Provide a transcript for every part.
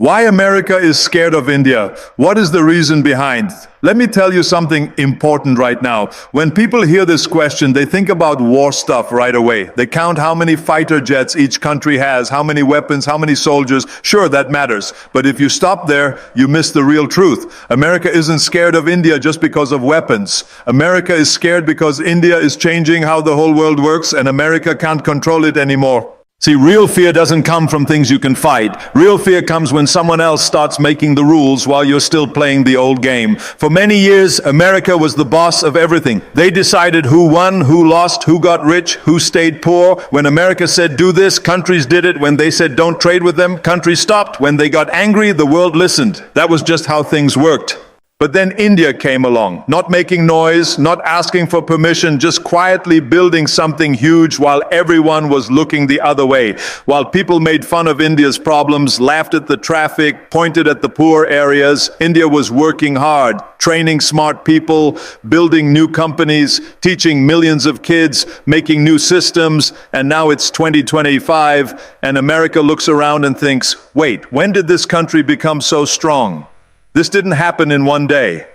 Why America is scared of India? What is the reason behind? Let me tell you something important right now. When people hear this question, they think about war stuff right away. They count how many fighter jets each country has, how many weapons, how many soldiers. Sure, that matters. But if you stop there, you miss the real truth. America isn't scared of India just because of weapons. America is scared because India is changing how the whole world works, and America can't control it anymore. See, real fear doesn't come from things you can fight. Real fear comes when someone else starts making the rules while you're still playing the old game. For many years, America was the boss of everything. They decided who won, who lost, who got rich, who stayed poor. When America said do this, countries did it. When they said don't trade with them, countries stopped. When they got angry, the world listened. That was just how things worked. But then India came along, not making noise, not asking for permission, just quietly building something huge while everyone was looking the other way. While people made fun of India's problems, laughed at the traffic, pointed at the poor areas, India was working hard, training smart people, building new companies, teaching millions of kids, making new systems, and now it's 2025, and America looks around and thinks, wait, when did this country become so strong? This didn't happen in one day.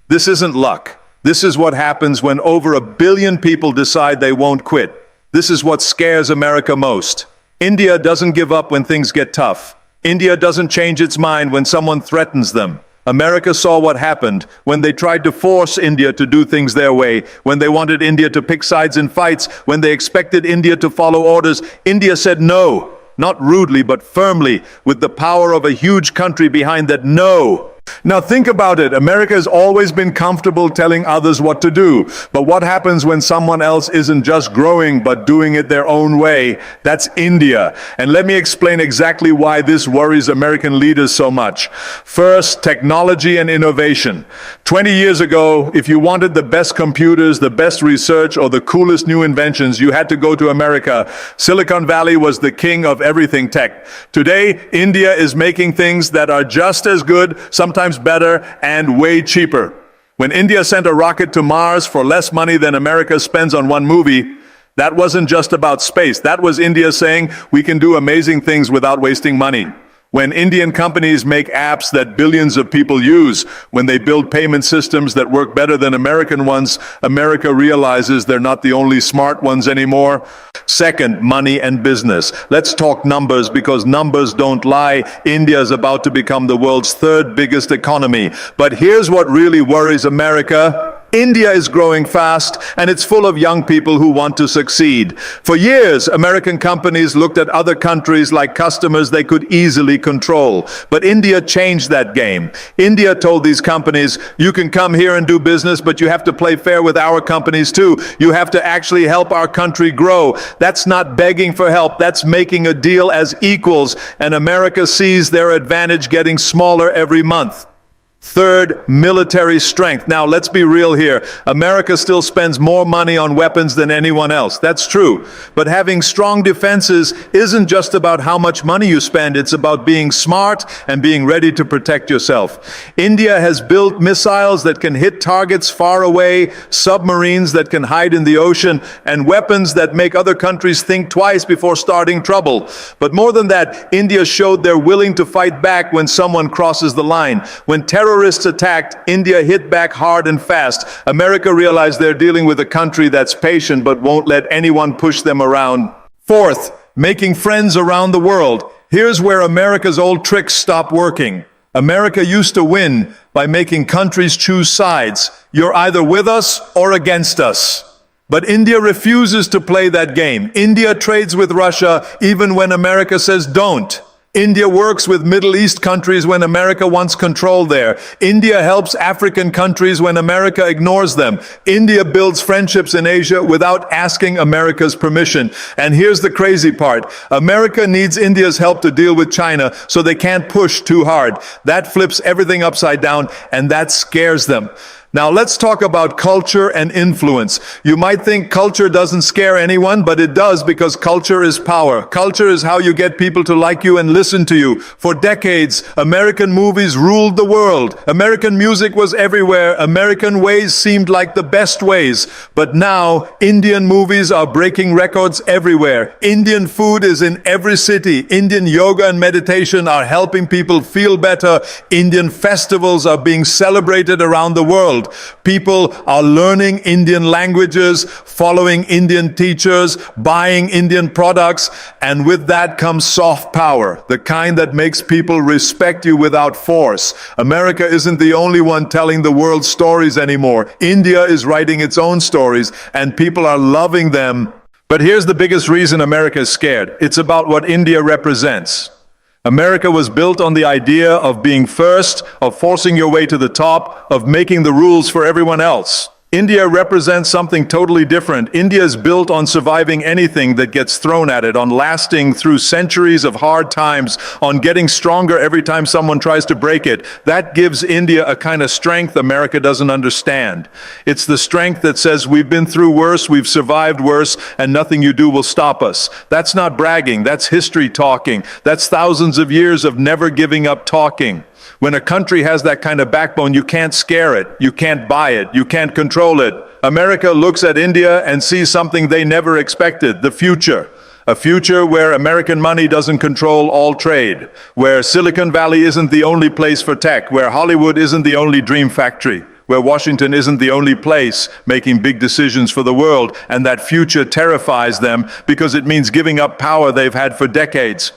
This isn't luck. This is what happens when over 1 billion people decide they won't quit. This is what scares America most. India doesn't give up when things get tough. India doesn't change its mind when someone threatens them. America saw what happened when they tried to force India to do things their way, when they wanted India to pick sides in fights, when they expected India to follow orders. India said no, not rudely but firmly, with the power of a huge country behind that no. Now think about it. America has always been comfortable telling others what to do. But what happens when someone else isn't just growing but doing it their own way? That's India. And let me explain exactly why this worries American leaders so much. First, technology and innovation. 20 years ago, if you wanted the best computers, the best research, or the coolest new inventions, you had to go to America. Silicon Valley was the king of everything tech. Today, India is making things that are just as good, sometimes better, and way cheaper. When India sent a rocket to Mars for less money than America spends on one movie, that wasn't just about space. That was India saying, we can do amazing things without wasting money. When Indian companies make apps that billions of people use, when they build payment systems that work better than American ones, America realizes they're not the only smart ones anymore. Second, money and business. Let's talk numbers because numbers don't lie. India is about to become the world's third biggest economy. But here's what really worries America. India is growing fast, and it's full of young people who want to succeed. For years, American companies looked at other countries like customers they could easily control. But India changed that game. India told these companies, you can come here and do business, but you have to play fair with our companies too. You have to actually help our country grow. That's not begging for help. That's making a deal as equals, and America sees their advantage getting smaller every month. Third, military strength. Now, let's be real here. America still spends more money on weapons than anyone else. That's true. But having strong defenses isn't just about how much money you spend. It's about being smart and being ready to protect yourself. India has built missiles that can hit targets far away, submarines that can hide in the ocean, and weapons that make other countries think twice before starting trouble. But more than that, India showed they're willing to fight back when someone crosses the line. When terrorists attacked, India hit back hard and fast. America realized they're dealing with a country that's patient but won't let anyone push them around. Fourth, making friends around the world. Here's where America's old tricks stop working. America used to win by making countries choose sides. You're either with us or against us. But India refuses to play that game. India trades with Russia even when America says don't. India works with Middle East countries when America wants control there. India helps African countries when America ignores them. India builds friendships in Asia without asking America's permission. And here's the crazy part. America needs India's help to deal with China, so they can't push too hard. That flips everything upside down, and that scares them. Now let's talk about culture and influence. You might think culture doesn't scare anyone, but it does, because culture is power. Culture is how you get people to like you and listen to you. For decades, American movies ruled the world. American music was everywhere. American ways seemed like the best ways. But now, Indian movies are breaking records everywhere. Indian food is in every city. Indian yoga and meditation are helping people feel better. Indian festivals are being celebrated around the world. People are learning Indian languages, following Indian teachers, buying Indian products, and with that comes soft power, the kind that makes people respect you without force. America isn't the only one telling the world stories anymore. India is writing its own stories, and people are loving them. But here's the biggest reason America is scared. It's about what India represents. America was built on the idea of being first, of forcing your way to the top, of making the rules for everyone else. India represents something totally different. India is built on surviving anything that gets thrown at it, on lasting through centuries of hard times, on getting stronger every time someone tries to break it. That gives India a kind of strength America doesn't understand. It's the strength that says we've been through worse, we've survived worse, and nothing you do will stop us. That's not bragging, that's history talking. That's thousands of years of never giving up talking. When a country has that kind of backbone, you can't scare it, you can't buy it, you can't control it. America looks at India and sees something they never expected, the future. A future where American money doesn't control all trade, where Silicon Valley isn't the only place for tech, where Hollywood isn't the only dream factory, where Washington isn't the only place making big decisions for the world, and that future terrifies them because it means giving up power they've had for decades.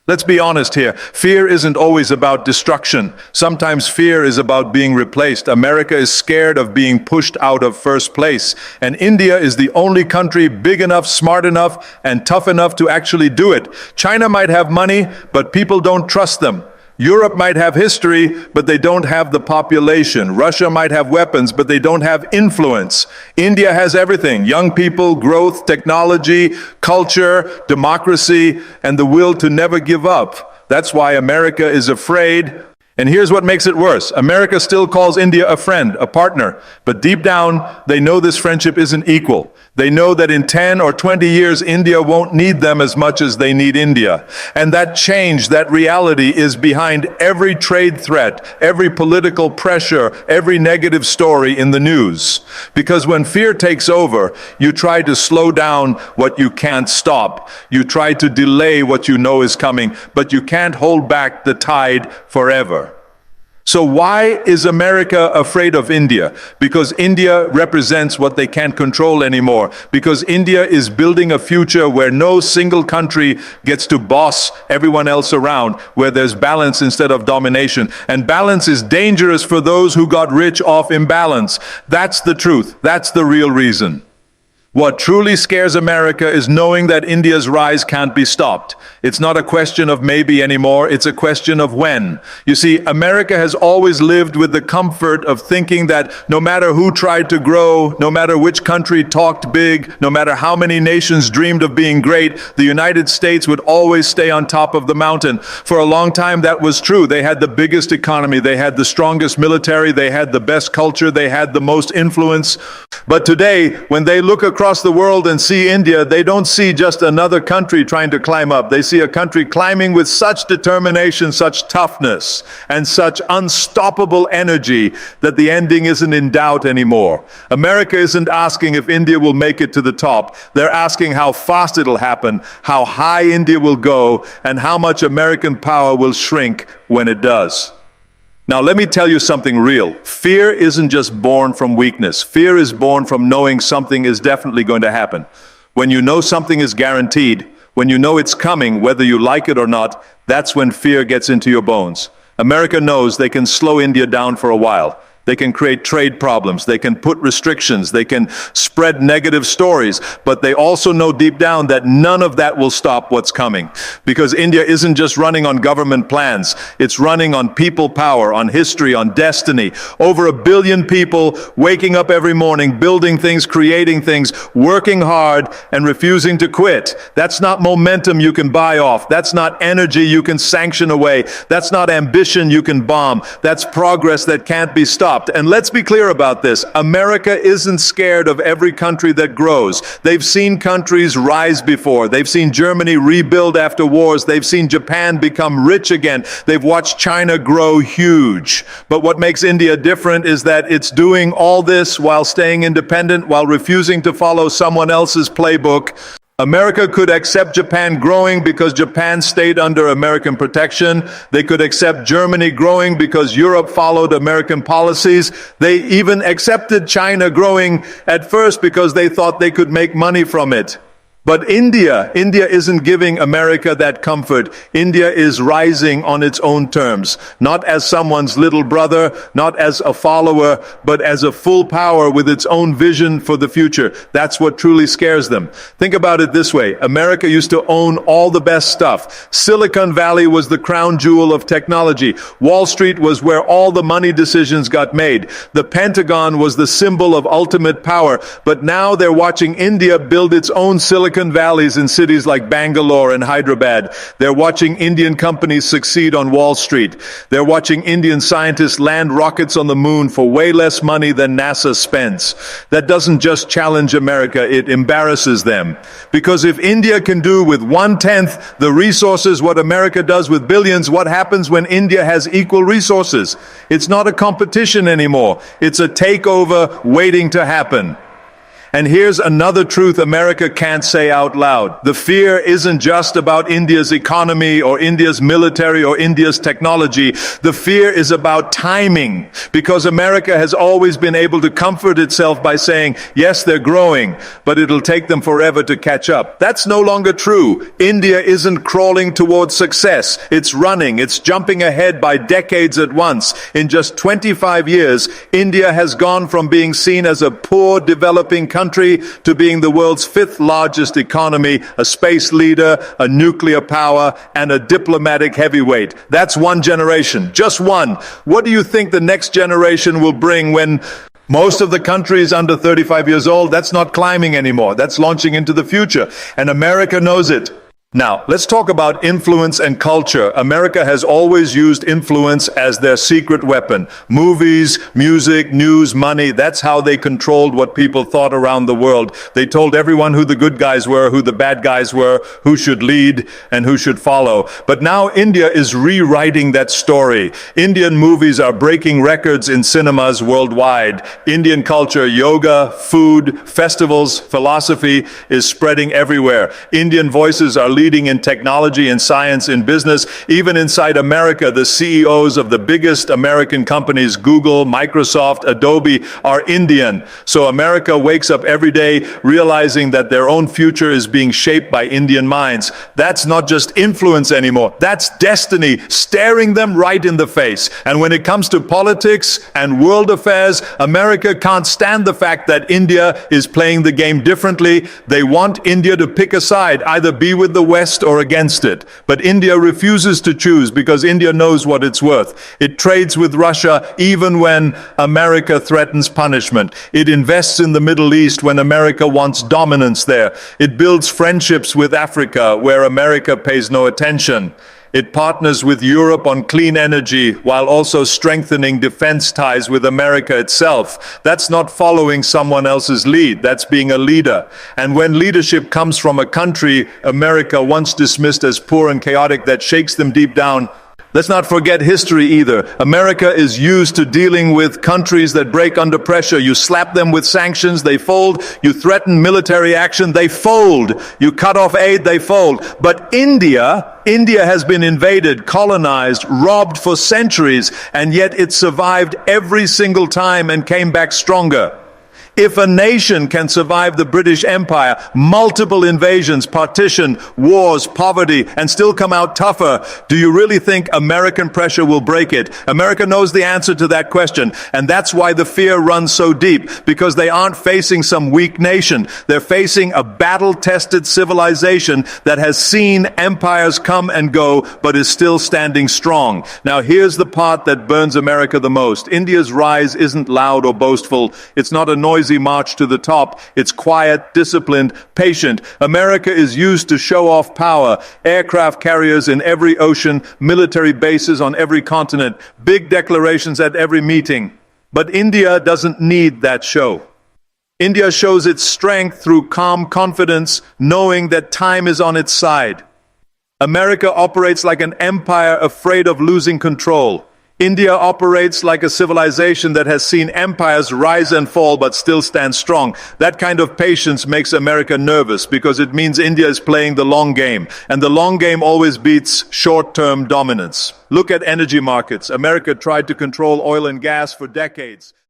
Let's be honest here. Fear isn't always about destruction. Sometimes fear is about being replaced. America is scared of being pushed out of first place. And India is the only country big enough, smart enough, and tough enough to actually do it. China might have money, but people don't trust them. Europe might have history, but they don't have the population. Russia might have weapons, but they don't have influence. India has everything: young people, growth, technology, culture, democracy, and the will to never give up. That's why America is afraid. And here's what makes it worse. America still calls India a friend, a partner, but deep down, they know this friendship isn't equal. They know that in 10 or 20 years, India won't need them as much as they need India. And that change, that reality, is behind every trade threat, every political pressure, every negative story in the news. Because when fear takes over, you try to slow down what you can't stop. You try to delay what you know is coming, but you can't hold back the tide forever. So why is America afraid of India? Because India represents what they can't control anymore. Because India is building a future where no single country gets to boss everyone else around, where there's balance instead of domination. And balance is dangerous for those who got rich off imbalance. That's the truth. That's the real reason. What truly scares America is knowing that India's rise can't be stopped. It's not a question of maybe anymore, it's a question of when. You see, America has always lived with the comfort of thinking that no matter who tried to grow, no matter which country talked big, no matter how many nations dreamed of being great, the United States would always stay on top of the mountain. For a long time that was true. They had the biggest economy, they had the strongest military, they had the best culture, they had the most influence. But today, when they look across the world and see India, they don't see just another country trying to climb up. They see a country climbing with such determination, such toughness, and such unstoppable energy that the ending isn't in doubt anymore. America isn't asking if India will make it to the top. They're asking how fast it'll happen, how high India will go, and how much American power will shrink when it does. Now, let me tell you something real. Fear isn't just born from weakness. Fear is born from knowing something is definitely going to happen. When you know something is guaranteed, when you know it's coming, whether you like it or not, that's when fear gets into your bones. America knows they can slow India down for a while. They can create trade problems, they can put restrictions, they can spread negative stories, but they also know deep down that none of that will stop what's coming. Because India isn't just running on government plans, it's running on people power, on history, on destiny. Over 1 billion people waking up every morning, building things, creating things, working hard, and refusing to quit. That's not momentum you can buy off. That's not energy you can sanction away. That's not ambition you can bomb. That's progress that can't be stopped. stopped. And let's be clear about this. America isn't scared of every country that grows. They've seen countries rise before. They've seen Germany rebuild after wars. They've seen Japan become rich again. They've watched China grow huge. But what makes India different is that it's doing all this while staying independent, while refusing to follow someone else's playbook. America could accept Japan growing because Japan stayed under American protection. They could accept Germany growing because Europe followed American policies. They even accepted China growing at first because they thought they could make money from it. But India isn't giving America that comfort. India is rising on its own terms, not as someone's little brother, not as a follower, but as a full power with its own vision for the future. That's what truly scares them. Think about it this way. America used to own all the best stuff. Silicon Valley was the crown jewel of technology. Wall Street was where all the money decisions got made. The Pentagon was the symbol of ultimate power. But now they're watching India build its own Silicon Valleys in cities like Bangalore and Hyderabad. They're watching Indian companies succeed on Wall Street. They're watching Indian scientists land rockets on the moon for way less money than NASA spends. That doesn't just challenge America, it embarrasses them. Because if India can do with 1/10 the resources what America does with billions, what happens when India has equal resources? It's not a competition anymore. It's a takeover waiting to happen. And here's another truth America can't say out loud. The fear isn't just about India's economy or India's military or India's technology. The fear is about timing, because America has always been able to comfort itself by saying, yes, they're growing, but it'll take them forever to catch up. That's no longer true. India isn't crawling towards success. It's running. It's jumping ahead by decades at once. In just 25 years, India has gone from being seen as a poor developing country to being the world's 5th largest economy, a space leader, a nuclear power, and a diplomatic heavyweight. That's one generation, just one. What do you think the next generation will bring when most of the countries under 35 years old? That's not climbing anymore. That's launching into the future. And America knows it. Now, let's talk about influence and culture. America has always used influence as their secret weapon. Movies, music, news, money, that's how they controlled what people thought around the world. They told everyone who the good guys were, who the bad guys were, who should lead, and who should follow. But now India is rewriting that story. Indian movies are breaking records in cinemas worldwide. Indian culture, yoga, food, festivals, philosophy is spreading everywhere. Indian voices are leading in technology and science, in business. Even inside America, the CEOs of the biggest American companies, Google, Microsoft, Adobe, are Indian. So America wakes up every day realizing that their own future is being shaped by Indian minds. That's not just influence anymore. That's destiny staring them right in the face. And when it comes to politics and world affairs, America can't stand the fact that India is playing the game differently. They want India to pick a side, either be with the West or against it. But India refuses to choose because India knows what it's worth. It trades with Russia even when America threatens punishment. It invests in the Middle East when America wants dominance there. It builds friendships with Africa where America pays no attention. It partners with Europe on clean energy while also strengthening defense ties with America itself. That's not following someone else's lead. That's being a leader. And when leadership comes from a country America once dismissed as poor and chaotic, that shakes them deep down. Let's not forget history either. America is used to dealing with countries that break under pressure. You slap them with sanctions, they fold. You threaten military action, they fold. You cut off aid, they fold. But India has been invaded, colonized, robbed for centuries, and yet it survived every single time and came back stronger. If a nation can survive the British Empire, multiple invasions, partition, wars, poverty, and still come out tougher, do you really think American pressure will break it? America knows the answer to that question, and that's why the fear runs so deep, because they aren't facing some weak nation. They're facing a battle-tested civilization that has seen empires come and go, but is still standing strong. Now, here's the part that burns America the most. India's rise isn't loud or boastful. It's not a noisy march to the top. It's quiet, disciplined, patient. America is used to show off power. Aircraft carriers in every ocean, military bases on every continent, big declarations at every meeting. But India doesn't need that show. India shows its strength through calm confidence, knowing that time is on its side. America operates like an empire afraid of losing control. India operates like a civilization that has seen empires rise and fall but still stand strong. That kind of patience makes America nervous because it means India is playing the long game, and the long game always beats short-term dominance. Look at energy markets. America tried to control oil and gas for decades.